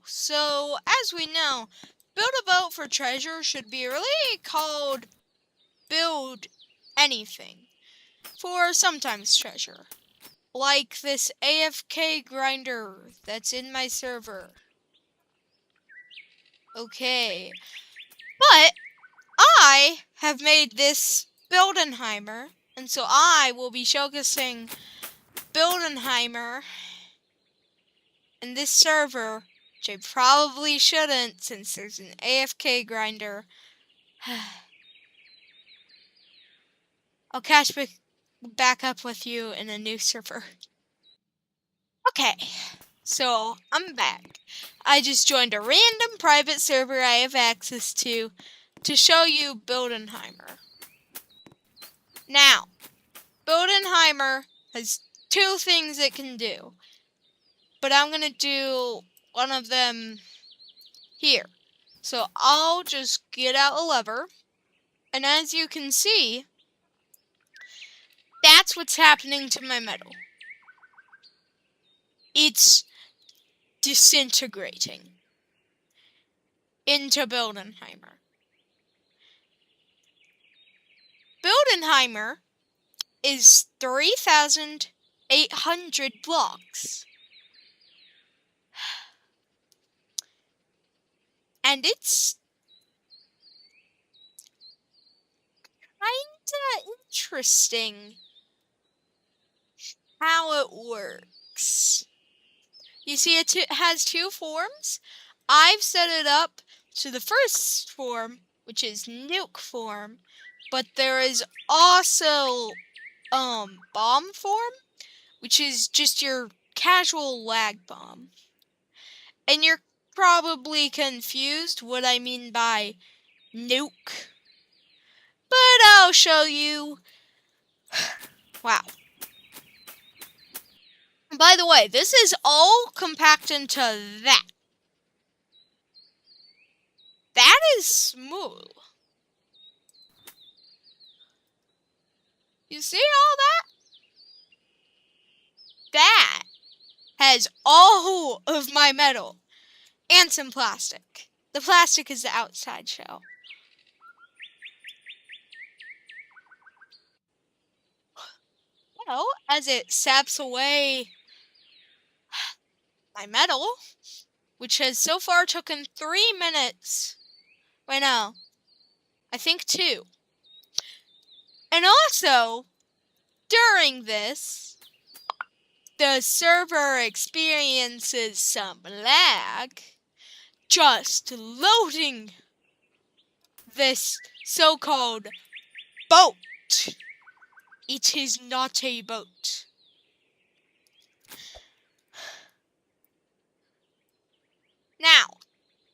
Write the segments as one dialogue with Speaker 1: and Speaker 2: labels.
Speaker 1: So, as we know, build a boat for treasure should be really called build anything for sometimes treasure. Like this AFK grinder that's in my server. Okay. But I have made this buildenheimer, and so I will be showcasing buildenheimer in this server, which I probably shouldn't since there's an AFK grinder. I'll catch back up with you in a new server. Okay, so I'm back. I just joined a random private server I have access to show you buildenheimer. Now, buildenheimer has two things it can do, but I'm going to do one of them here. So I'll just get out a lever, and as you can see, that's what's happening to my metal. It's disintegrating into buildenheimer. Buildenheimer is 3,800 blocks. And it's kinda interesting how it works. You see, it has two forms. I've set it up to the first form, which is nuke form, but there is also bomb form, which is just your casual lag bomb. And you're probably confused what I mean by nuke, but I'll show you. Wow. By the way, this is all compact into that. That is smooth. You see all that? That has all of my metal and some plastic. The plastic is the outside shell. Well, as it saps away my metal, which has so far taken 3 minutes. Wait, no. I think 2. And also, during this, the server experiences some lag just loading this so-called boat. It is not a boat. Now,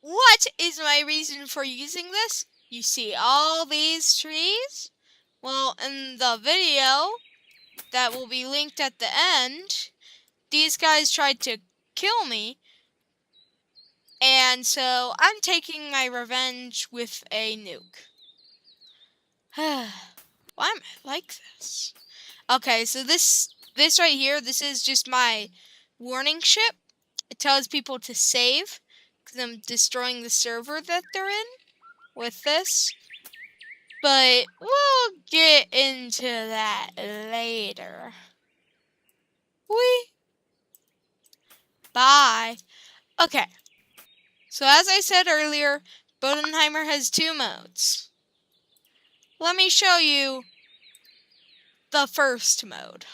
Speaker 1: what is my reason for using this? You see all these trees? Well, in the video that will be linked at the end, these guys tried to kill me. And so I'm taking my revenge with a nuke. Why am I like this? Okay, so this right here, this is just my warning ship. It tells people to save because I'm destroying the server that they're in with this. But we'll get into that later. Bye. Okay. So as I said earlier, buildenheimer has 2 modes. Let me show you the first mode.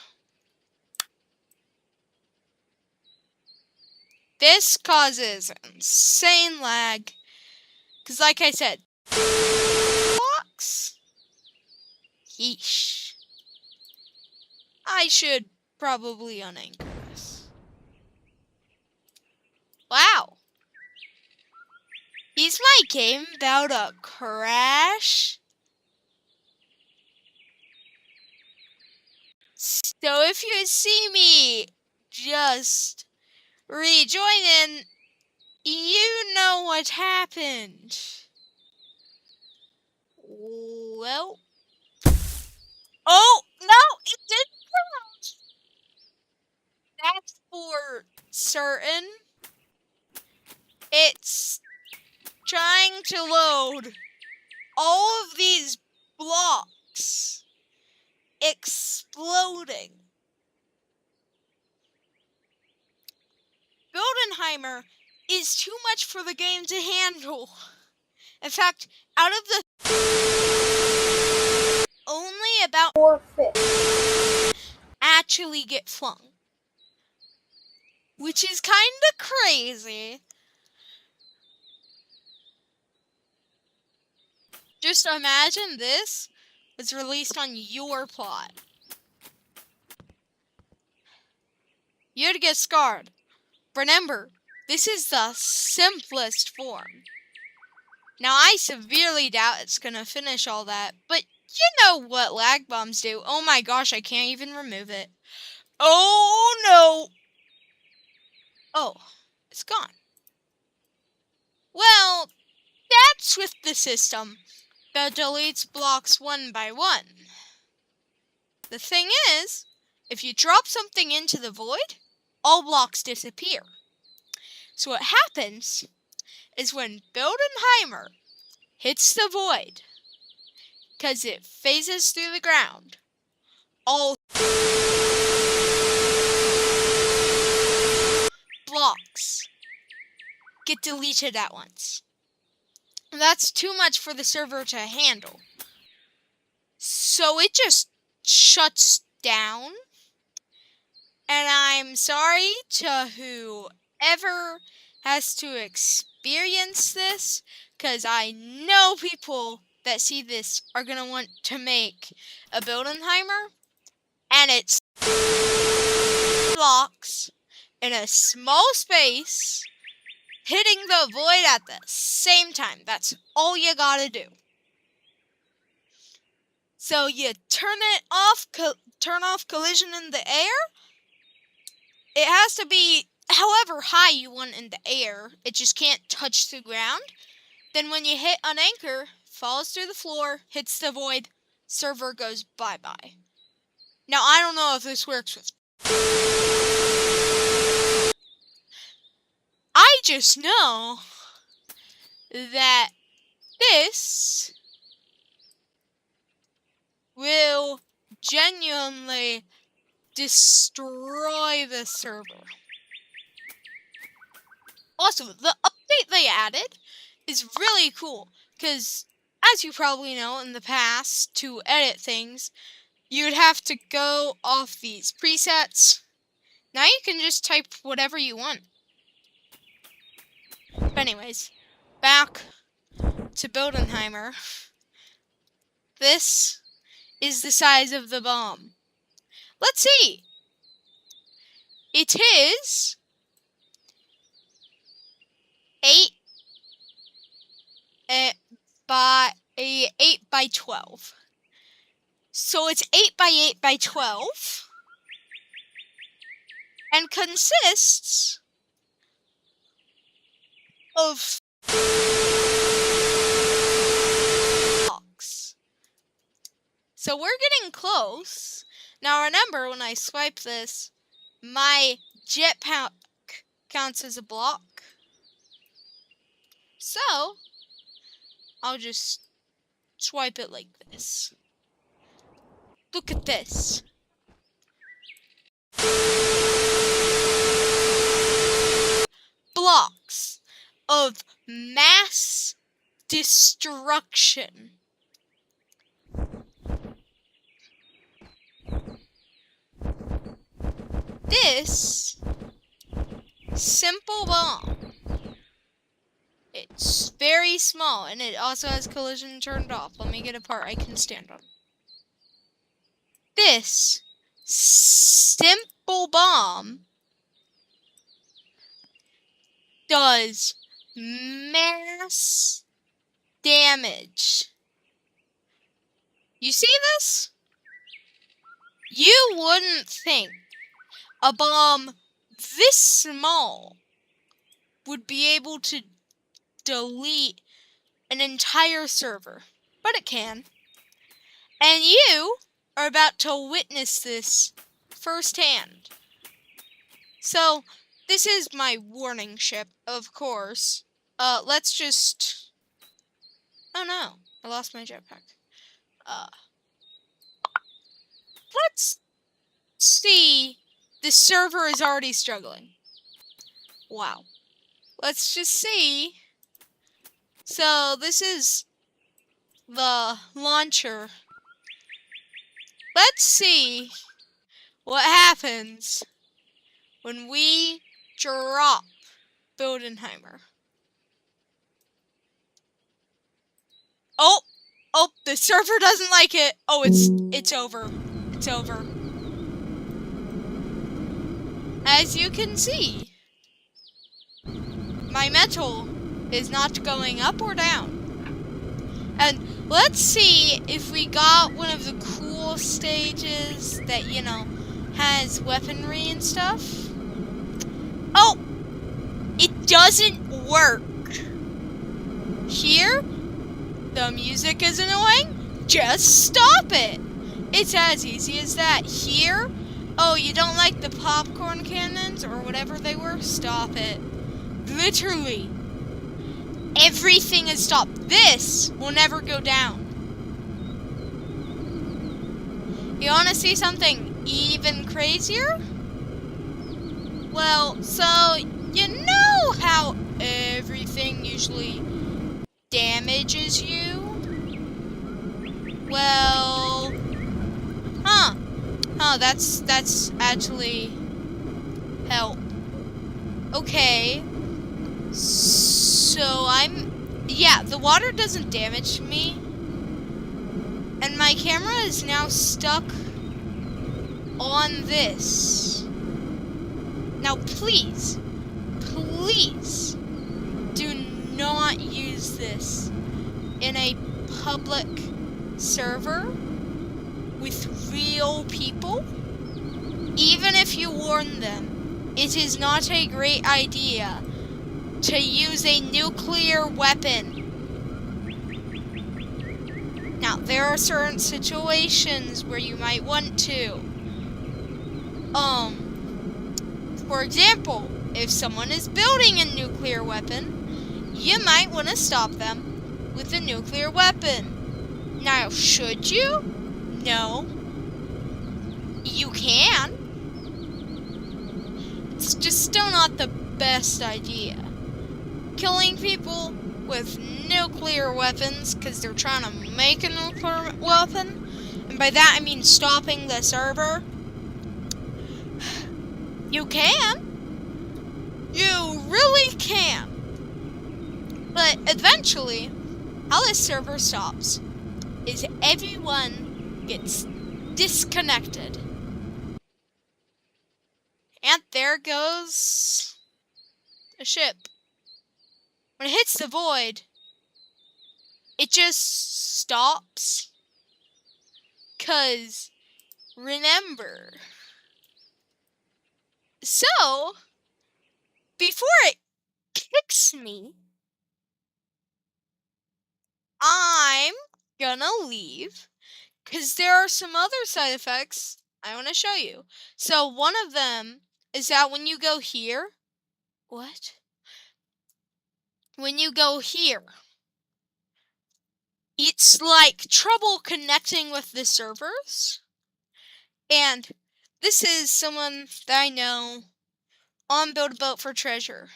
Speaker 1: This causes insane lag. Because like I said, blocks? Yeesh. I should probably unanchor this. Wow. Is my game about to crash? So if you see me just rejoin in, you know what happened. Well. Oh, no, it didn't crash. That's for certain. It's trying to load all of these blocks exploding. Buildenheimer is too much for the game to handle. In fact, out of the only about 4/5 actually get flung, which is kind of crazy. Just imagine this was released on your plot. You'd get scarred. Remember, this is the simplest form. Now, I severely doubt it's gonna finish all that, but you know what lag bombs do. Oh my gosh, I can't even remove it. Oh no! Oh, it's gone. Well, that's with the system that deletes blocks one by one. The thing is, if you drop something into the void, all blocks disappear. So what happens is when Buildenheimer hits the void, because it phases through the ground, all blocks get deleted at once. That's too much for the server to handle. So it just shuts down. And I'm sorry to whoever has to experience this, because I know people that see this are going to want to make a Buildenheimer, and it's blocks in a small space hitting the void at the same time. That's all you gotta do. So you turn it off, turn off collision in the air. It has to be however high you want in the air. It just can't touch the ground. Then when you hit an anchor, falls through the floor, hits the void, server goes bye-bye. Now, I don't know if this works with... I just know that this will genuinely destroy the server. Also, the update they added is really cool, because as you probably know, in the past, to edit things, you'd have to go off these presets. Now you can just type whatever you want. But anyways, back to Buildenheimer. This is the size of the bomb. Let's see. It is 8 by 12. So it's 8 by 8 by 12 and consists of blocks. So we're getting close. Now remember, when I swipe this, my jetpack counts as a block. So I'll just swipe it like this. Look at this. Blocks of mass destruction. This simple bomb, it's very small, and it also has collision turned off. Let me get a part I can stand on. This simple bomb does mass damage. You see this? You wouldn't think a bomb this small would be able to delete an entire server, but it can. And you are about to witness this firsthand. So, this is my warning ship, of course. Let's just... Oh no, I lost my jetpack. Let's see. The server is already struggling. Wow. Let's just see. So this is the launcher. Let's see what happens when we drop Buildenheimer. Oh, the server doesn't like it. Oh, it's over. It's over. As you can see, my metal is not going up or down. And let's see if we got one of the cool stages that, you know, has weaponry and stuff. Oh! It doesn't work. Here, the music is annoying. Just stop it. It's as easy as that. Here, oh, you don't like the popcorn cannons or whatever they were? Stop it. Literally. Everything is stopped. This will never go down. You want to see something even crazier? Well, so you know how everything usually damages you? Well, that's actually help. Okay. So yeah, the water doesn't damage me. And my camera is now stuck on this. Now please do not use this in a public server with real people. Even if you warn them, it is not a great idea to use a nuclear weapon. Now, there are certain situations where you might want to. For example, if someone is building a nuclear weapon, you might want to stop them with a nuclear weapon. Now, should you? No. You can. It's just still not the best idea. Killing people with nuclear weapons because they're trying to make a nuclear weapon, and by that I mean stopping the server. You can. You really can. But eventually, how this server stops is everyone gets disconnected. And there goes a ship. When it hits the void, it just stops. 'Cause remember. So, before it kicks me, I'm gonna leave. 'Cause there are some other side effects I want to show you. So one of them is that when you go here, when you go here, it's like trouble connecting with the servers. And this is someone that I know on Build a Boat for Treasure.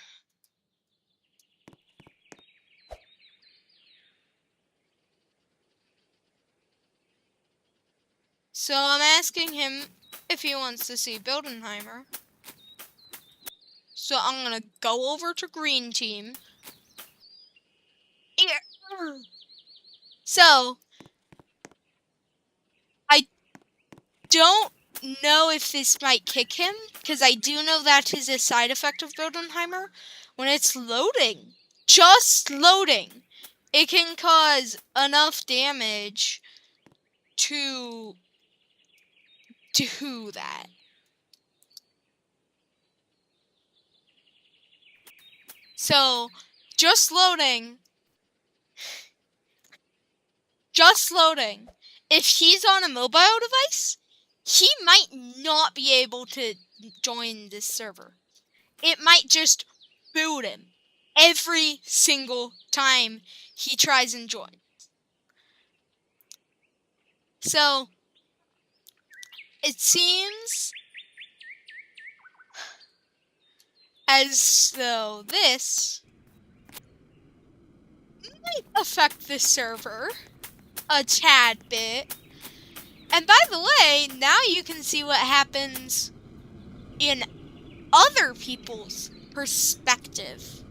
Speaker 1: So I'm asking him if he wants to see Buildenheimer. So I'm gonna go over to Green Team. So I don't know if this might kick him, because I do know that is a side effect of Buildenheimer. When it's loading, just loading, it can cause enough damage to do that. So, just loading. If he's on a mobile device, he might not be able to join this server. it might just boot him every single time he tries and joins. So, it seems as though this might affect the server a tad bit. And by the way, now you can see what happens in other people's perspective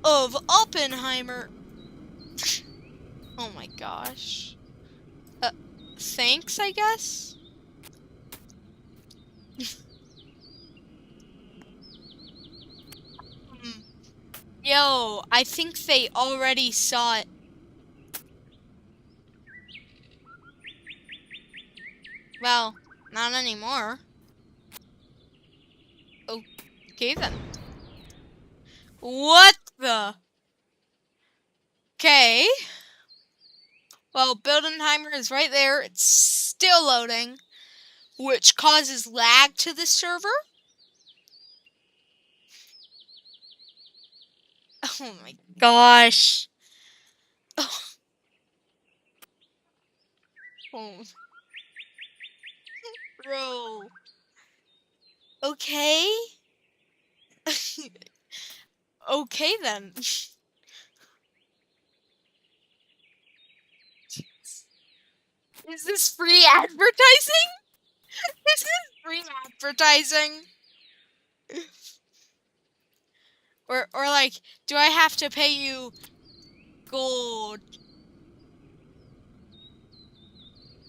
Speaker 1: of Oppenheimer. Oh my gosh. Thanks, I guess? Yo, I think they already saw it. Well, not anymore. Okay then. What the? Okay. Well, Buildenheimer is right there. It's still loading, which causes lag to the server. Oh my gosh. Oh. Bro. Okay. Okay then. Is this free advertising? This is free advertising. Or like, do I have to pay you gold?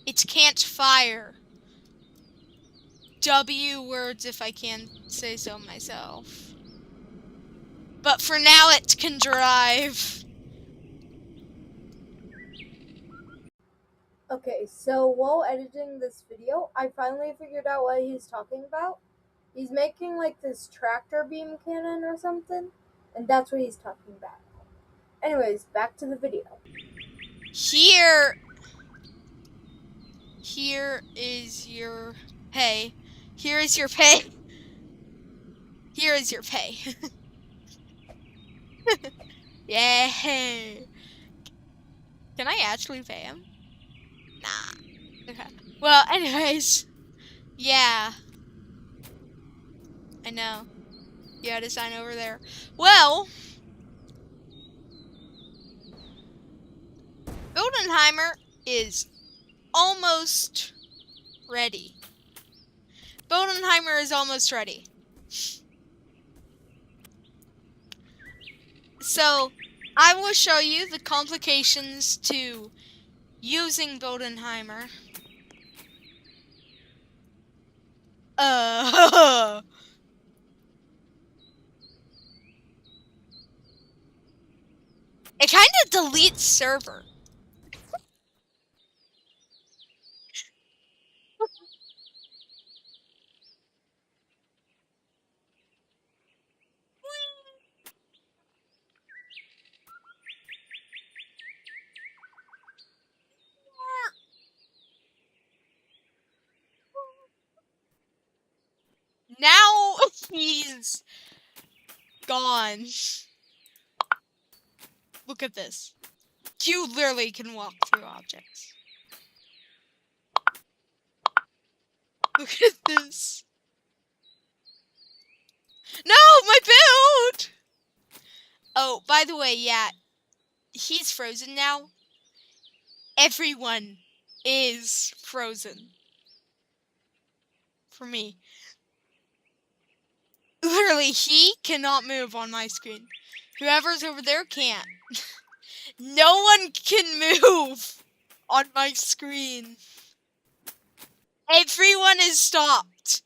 Speaker 1: It can't fire. W words if I can say so myself. But for now it can drive.
Speaker 2: Okay, so while editing this video, I finally figured out what he's talking about. He's making like this tractor beam cannon or something, and that's what he's talking about. Anyways, back to the video.
Speaker 1: Here is your pay. Here is your pay. Here is your pay. Yeah. Can I actually pay him? Nah. Okay. Well, anyways. Yeah. I know. You had to sign over there. Well, Buildenheimer is almost ready. Buildenheimer is almost ready. So, I will show you the complications to using Buildenheimer. It kind of deletes server. Now he's gone. Look at this. You literally can walk through objects. Look at this. No, my build! Oh, by the way, yeah, he's frozen now. Everyone is frozen. For me. Literally, he cannot move on my screen. Whoever's over there can't. No one can move on my screen. Everyone is stopped.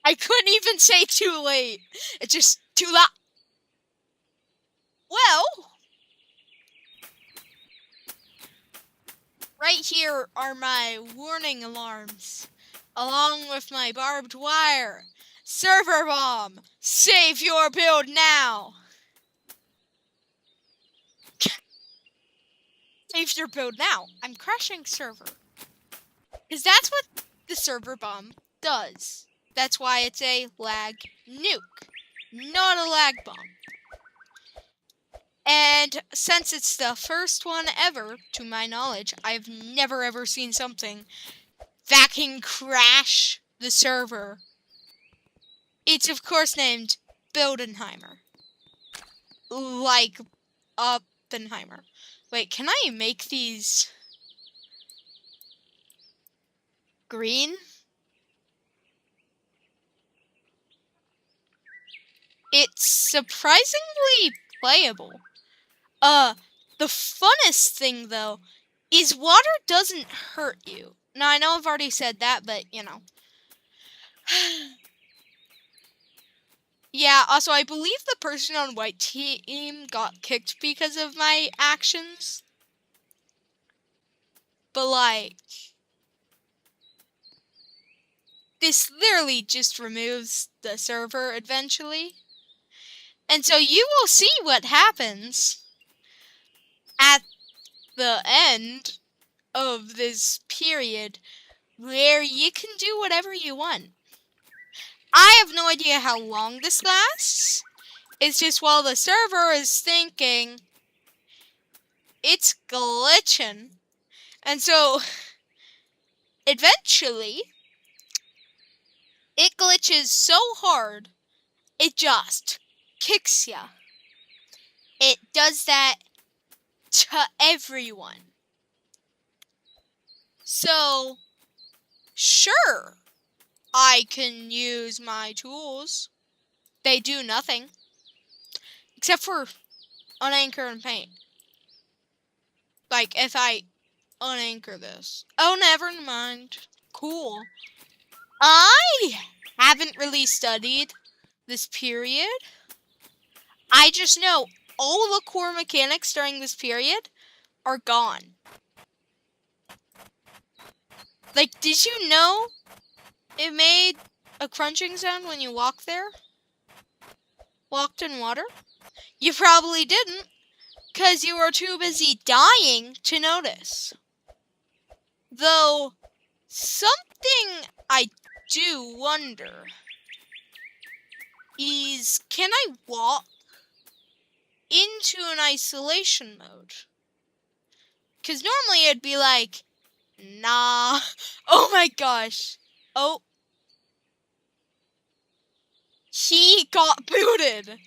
Speaker 1: I couldn't even say too late. It's just too loud. Well, right here are my warning alarms, along with my barbed wire. Server bomb! Save your build now! Save your build now. I'm crashing server. Because that's what the server bomb does. That's why it's a lag nuke, not a lag bomb. And since it's the first one ever, to my knowledge, I've never ever seen something that can crash the server. It's of course named Buildenheimer. Like Oppenheimer. Wait, can I make these green? It's surprisingly playable. The funnest thing though is water doesn't hurt you. Now I know I've already said that, but you know. Yeah, also I believe the person on white team got kicked because of my actions. But like, this literally just removes the server eventually. And so you will see what happens at the end of this period where you can do whatever you want. I have no idea how long this lasts. It's just while the server is thinking it's glitching. And so eventually it glitches so hard it just kicks ya. It does that to everyone. So, sure, I can use my tools. They do nothing. Except for unanchor and paint. Like, if I unanchor this. Oh, never mind. Cool. I haven't really studied this period. I just know all the core mechanics during this period are gone. Like, did you know it made a crunching sound when you walked there? Walked in water? You probably didn't, because you were too busy dying to notice. Though, something I do wonder is, can I walk into an isolation mode? Because normally it'd be like, nah. Oh my gosh. Oh. He got booted.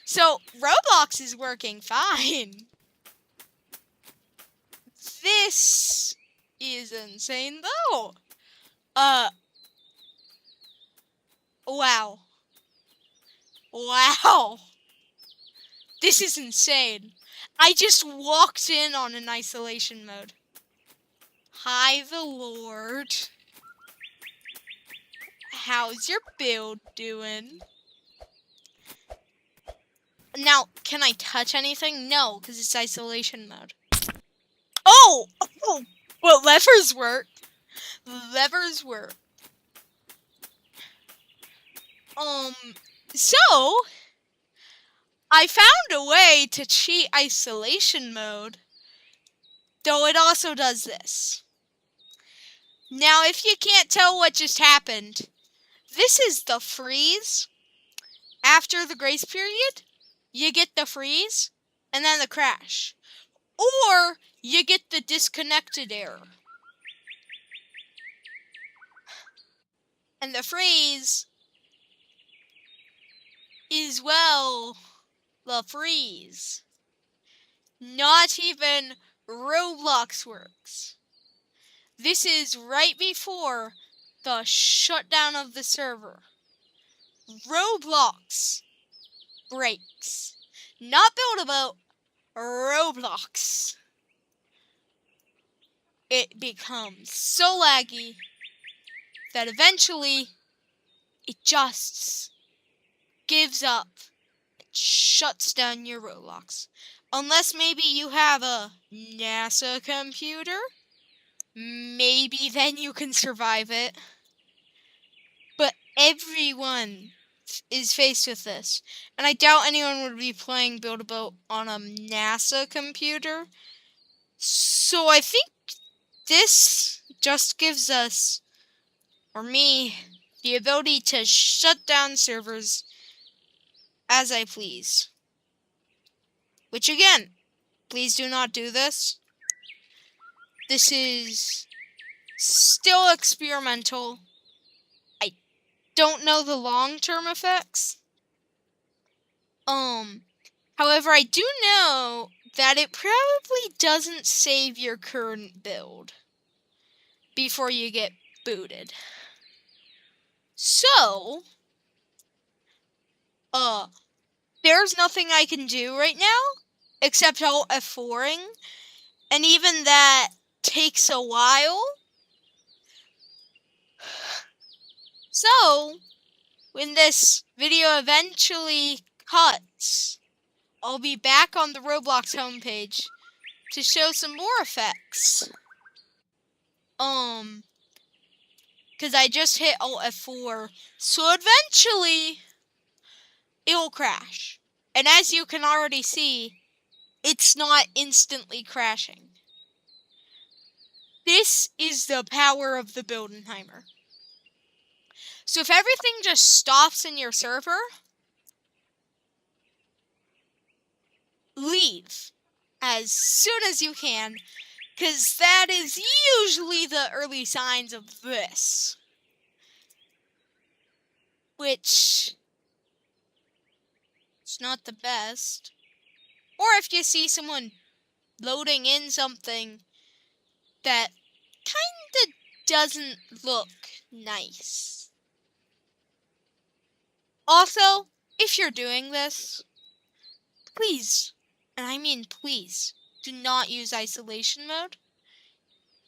Speaker 1: So, Roblox is working fine. This is insane though. Wow. Wow. This is insane. I just walked in on an isolation mode. Hi, the Lord. How's your build doing? Now, can I touch anything? No, because it's isolation mode. Oh! Oh! Well, levers work. Levers work. So, I found a way to cheat isolation mode, though it also does this. Now, if you can't tell what just happened, this is the freeze. After the grace period, you get the freeze, and then the crash. Or, you get the disconnected error. And the freeze is, well, the freeze. Not even Roblox works. This is right before the shutdown of the server. Roblox breaks. Not Build-A-Boat, Roblox. It becomes so laggy that eventually it just gives up. It shuts down your Roblox. Unless maybe you have a NASA computer. Maybe then you can survive it. But everyone is faced with this. And I doubt anyone would be playing Build-A-Boat on a NASA computer. So I think this just gives us, or me, the ability to shut down servers as I please. Which again, please do not do this. This is still experimental. I don't know the long-term effects. However, I do know that it probably doesn't save your current build before you get booted. So, there's nothing I can do right now except Alt F4ing, and even that takes a while. So, when this video eventually cuts, I'll be back on the Roblox homepage to show some more effects. Because I just hit Alt F4, so eventually it'll crash. And as you can already see, it's not instantly crashing. This is the power of the buildenheimer. So if everything just stops in your server, leave as soon as you can, because that is usually the early signs of this. Which is not the best. Or if you see someone loading in something that kinda doesn't look nice. Also, if you're doing this, please, and I mean please, do not use isolation mode.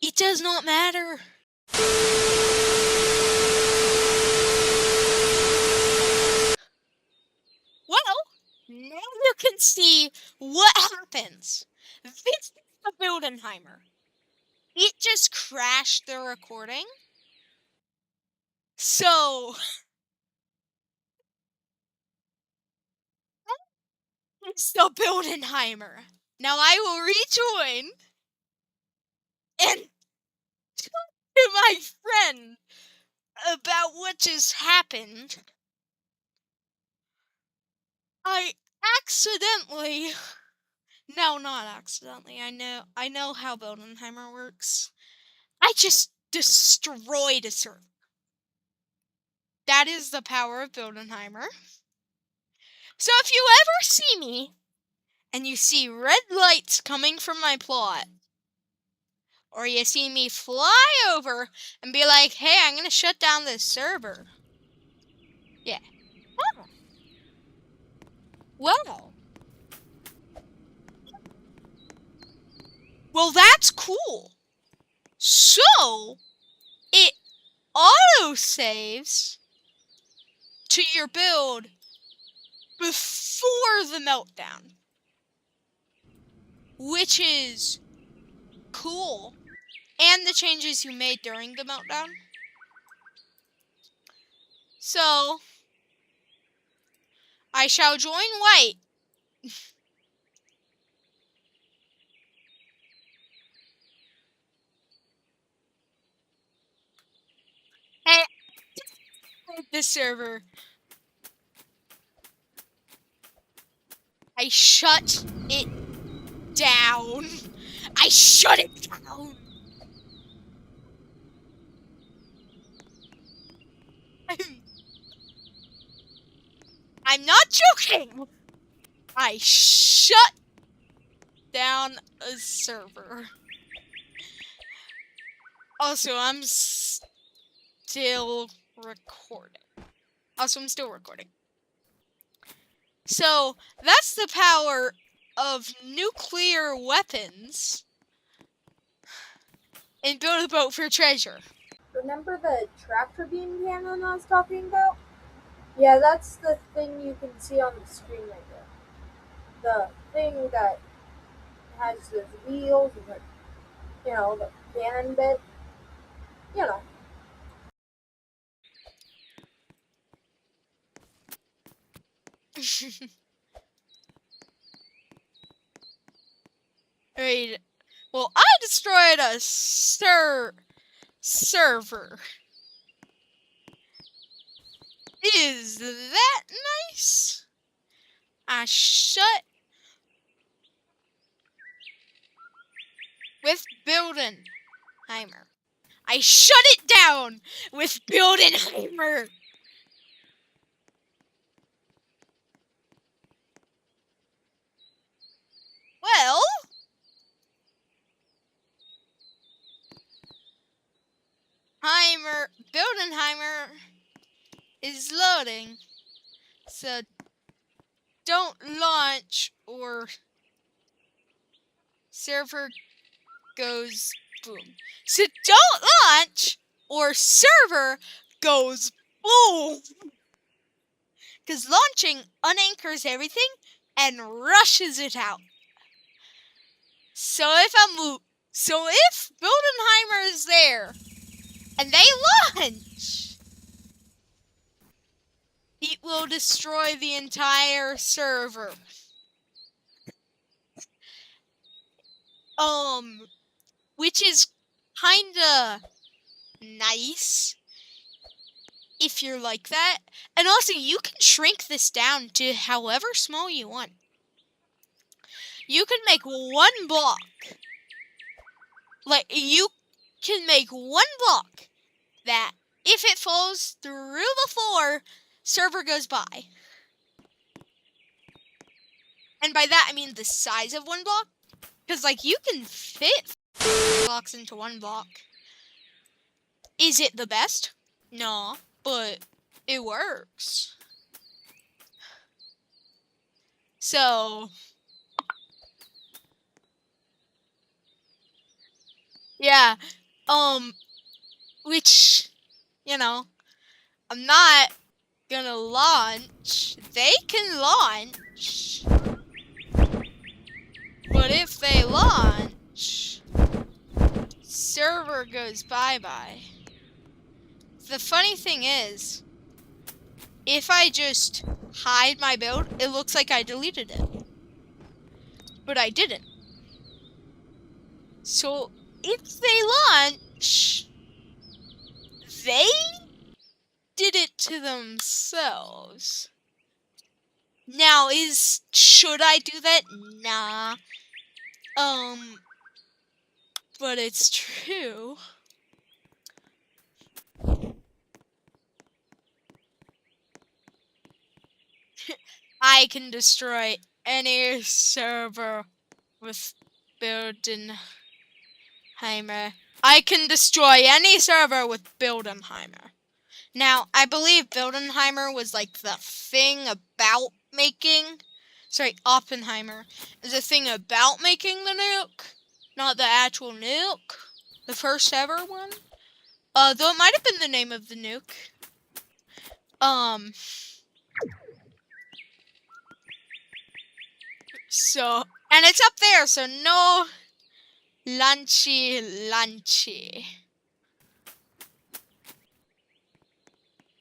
Speaker 1: It does not matter. Well, now you can see what happens. This is the Buildenheimer. It just crashed the recording. So, it's the Buildenheimer. Now I will rejoin and talk to my friend about what just happened. I accidentally... No, not accidentally. I know how Buildenheimer works. I just destroyed a server. That is the power of Buildenheimer. So if you ever see me, and you see red lights coming from my plot, or you see me fly over and be like, hey, I'm gonna shut down this server. Yeah. Oh. Well. Well, that's cool. So, it auto-saves to your build before the meltdown. Which is cool. And the changes you made during the meltdown. So, I shall join White. Hey, the server. I shut it down. I shut it down. I'm not joking. I shut down a server. Also, I'm still recording. So, that's the power of nuclear weapons in Build a Boat for Treasure.
Speaker 2: Remember the tractor beam cannon I was talking about? Yeah, that's the thing you can see on the screen right there. The thing that has those wheels and the cannon bit. You know.
Speaker 1: Right. Well, I destroyed a server. Is that nice? I shut with Buildenheimer. I shut it down with Buildenheimer. Well, Buildenheimer is loading. So don't launch or server goes boom. So don't launch or server goes boom. Because launching unanchors everything and rushes it out. So if Buildenheimer is there and they launch, it will destroy the entire server. Which is kinda nice if you're like that. And also, you can shrink this down to however small you want. You can make one block. Like, you can make one block that if it falls through the floor, server goes by. And by that, I mean the size of one block. Because, like, you can fit blocks into one block. Is it the best? No, but it works. So, yeah, which, you know, I'm not gonna launch. They can launch. But if they launch, server goes bye-bye. The funny thing is, if I just hide my build, it looks like I deleted it. But I didn't. So, if they launch, they did it to themselves. Now, should I do that? Nah. But it's true. I can destroy any server with Buildenheimer. I can destroy any server with Buildenheimer. Now, I believe Buildenheimer was like the thing about making... Sorry, Oppenheimer is a thing about making the nuke, not the actual nuke. The first ever one. Though it might have been the name of the nuke. So, and it's up there, so no lunchy.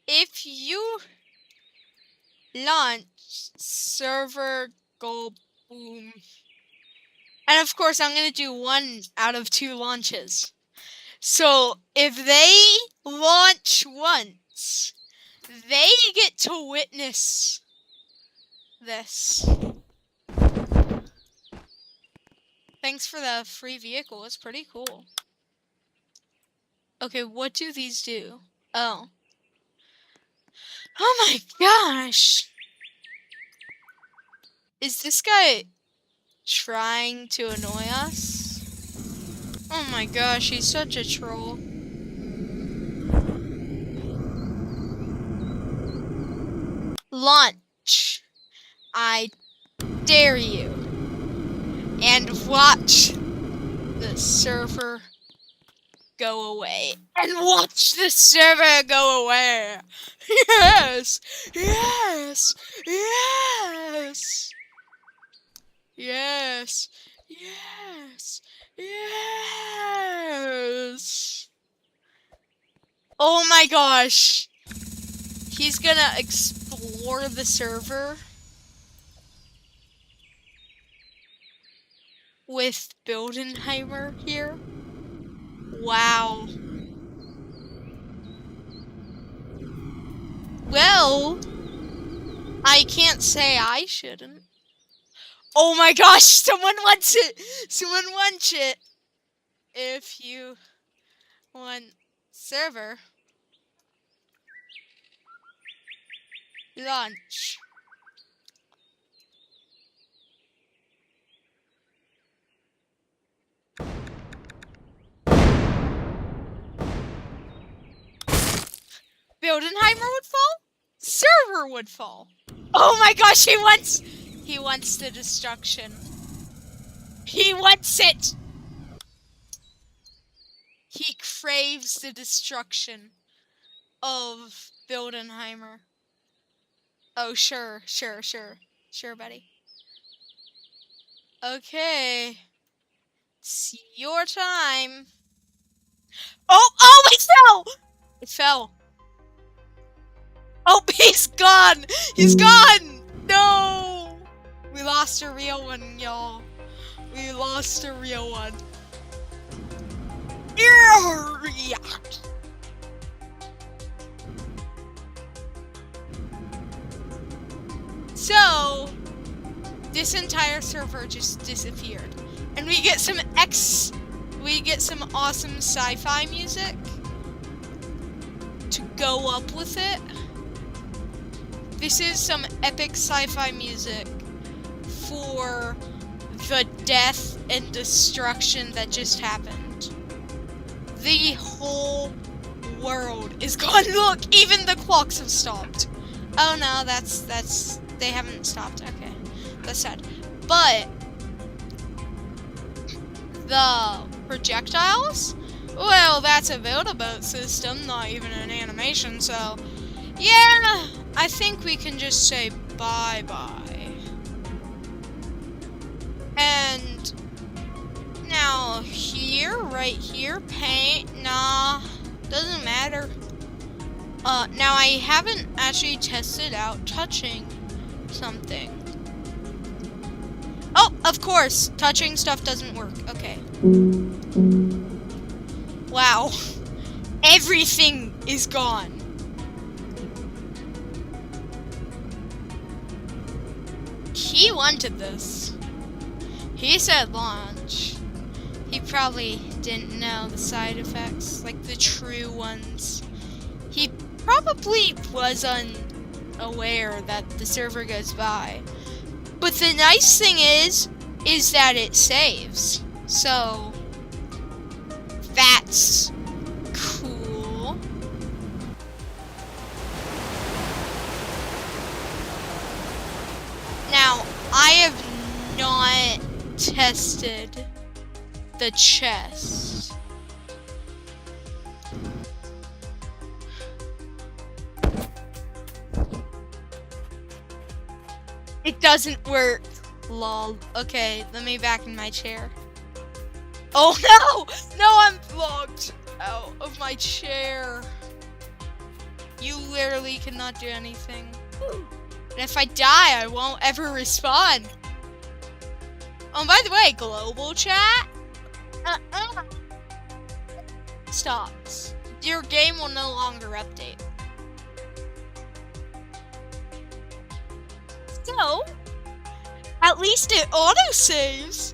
Speaker 1: If you launch, server go boom. And of course, I'm going to do 1 out of 2 launches. So, if they launch once, they get to witness this. Thanks for the free vehicle. It's pretty cool. Okay, what do these do? Oh. Oh my gosh! Is this guy trying to annoy us? Oh my gosh, he's such a troll. Launch. I dare you. And watch the server go away. And watch the server go away. Yes! Yes! Yes! Yes! Yes! Yes! Oh my gosh! He's gonna explore the server with Buildenheimer here. Wow. Well, I can't say I shouldn't. Oh my gosh, someone wants it! Someone wants it! If you want server launch. Buildenheimer would fall? Server would fall. Oh my gosh, he wants the destruction. He wants it! He craves the destruction of Buildenheimer. Oh, sure, buddy. Okay. It's your time. Oh, it fell! It fell. Oh, he's gone! He's gone! No! We lost a real one, y'all. We lost a real one. Yeah. So, this entire server just disappeared. And we get some awesome sci-fi music to go up with it. This is some epic sci-fi music for the death and destruction that just happened. The whole world is gone. Look, even the clocks have stopped. Oh no, that's they haven't stopped. Okay, that's sad. But the projectiles, well, that's a build-a-boat system, not even an animation. So yeah, I think we can just say bye-bye. And now here, right here, paint, nah, doesn't matter. Now I haven't actually tested out touching something. Oh, of course, touching stuff doesn't work. Okay. Wow. Everything is gone. He wanted this. He said launch. He probably didn't know the side effects, like the true ones. He probably was unaware that the server goes by. But the nice thing is that it saves. So that's cool. Now, I have not tested the chest. It doesn't work. Lol. Okay, let me back in my chair. Oh no! No, I'm locked out of my chair. You literally cannot do anything. And if I die, I won't ever respawn. Oh, by the way, global chat stops. Your game will no longer update. So, at least it auto-saves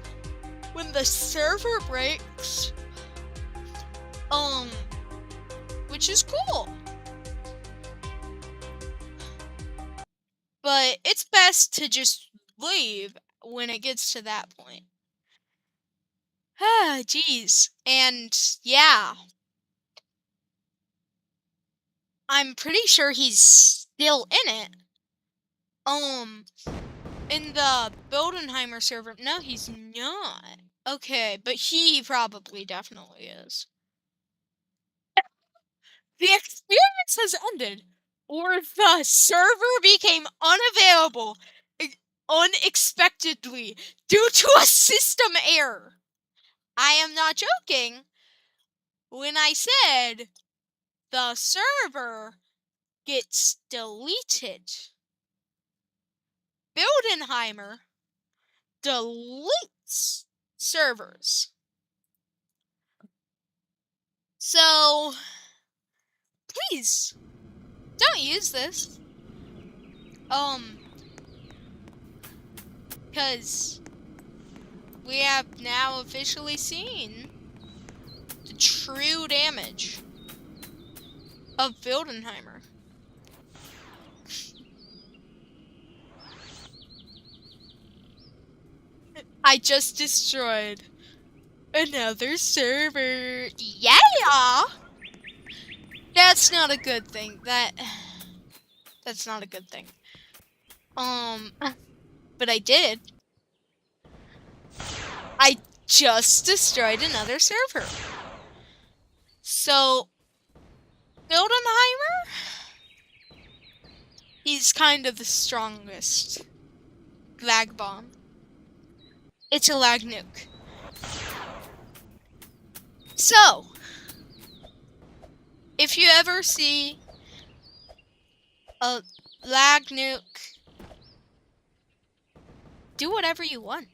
Speaker 1: when the server breaks. Which is cool. But it's best to just leave when it gets to that point. Ah, jeez. And yeah. I'm pretty sure he's still in it. In the Buildenheimer server. No, he's not. Okay, but he probably definitely is. The experience has ended, or the server became unavailable unexpectedly due to a system error. I am not joking when I said the server gets deleted. Buildenheimer deletes servers. So, please Don't use this. Because we have now officially seen the true damage of Buildenheimer. I just destroyed another server. Yeah! That's not a good thing. That's not a good thing. But I did. I just destroyed another server. So, Buildenheimer, he's kind of the strongest lag bomb. It's a lag nuke. So, if you ever see a lag nuke, do whatever you want.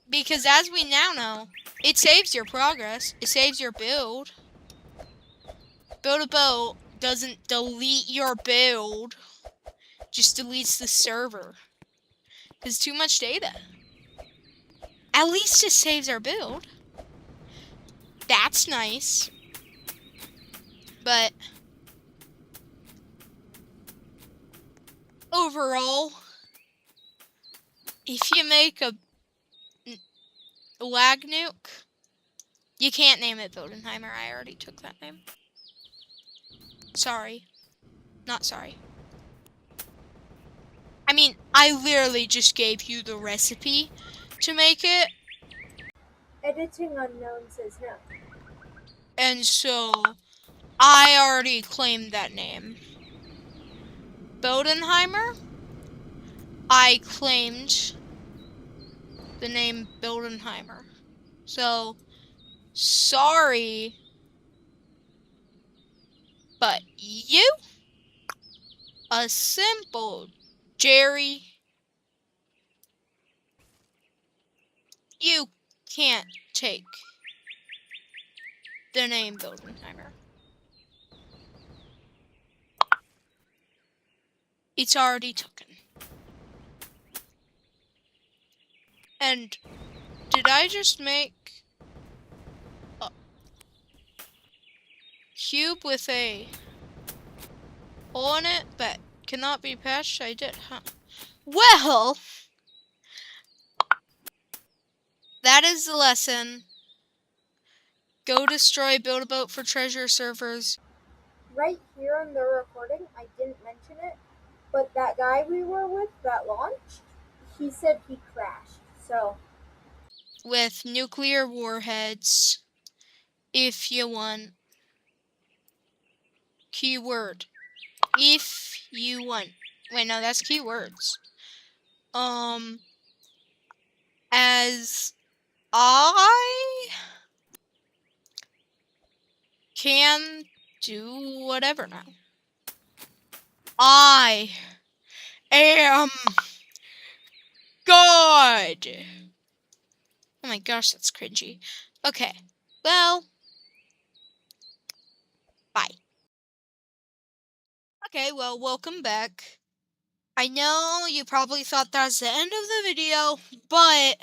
Speaker 1: Because as we now know, it saves your progress. It saves your build. Build a boat doesn't delete your build, just deletes the server. Because too much data. At least it saves our build. That's nice. But overall, if you make a lag nuke, you can't name it Buildenheimer. I already took that name. Sorry. Not sorry. I mean, I literally just gave you the recipe to make it.
Speaker 2: Editing Unknown says no.
Speaker 1: And so, I already claimed that name. Buildenheimer, I claimed the name Buildenheimer. So, sorry, but you, a simple Jerry, you can't take the name Buildenheimer. It's already taken. And did I just make a cube with a hole in it that cannot be patched? I did, huh? Well, that is the lesson. Go destroy Build-A-Boat for Treasure servers.
Speaker 2: Right here on the recording, I didn't mention it, but that guy we were with that launched, he said he crashed. So,
Speaker 1: With nuclear warheads, if you want. Keyword. If you want. Wait, no, that's keywords. As I can do whatever now. I am God. Oh my gosh, that's cringy. Okay, well, bye. Okay, well, welcome back. I know you probably thought that was the end of the video, but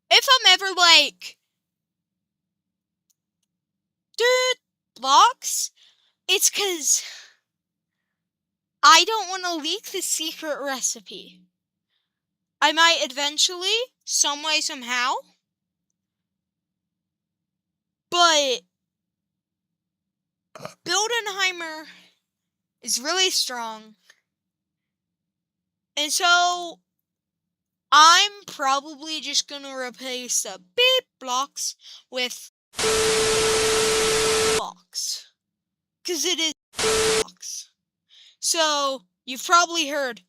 Speaker 1: if I'm ever like, dude, blocks, it's because I don't want to leak the secret recipe. I might eventually, some way, somehow, but Buildenheimer is really strong. And so, I'm probably just going to replace the beep blocks with blocks. Because it is blocks. So, you've probably heard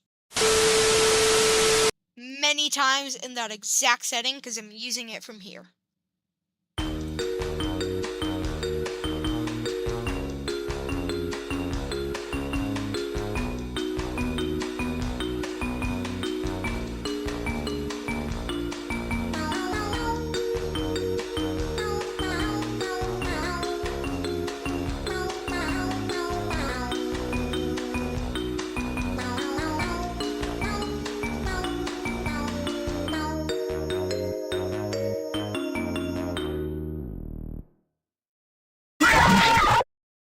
Speaker 1: many times in that exact setting because I'm using it from here.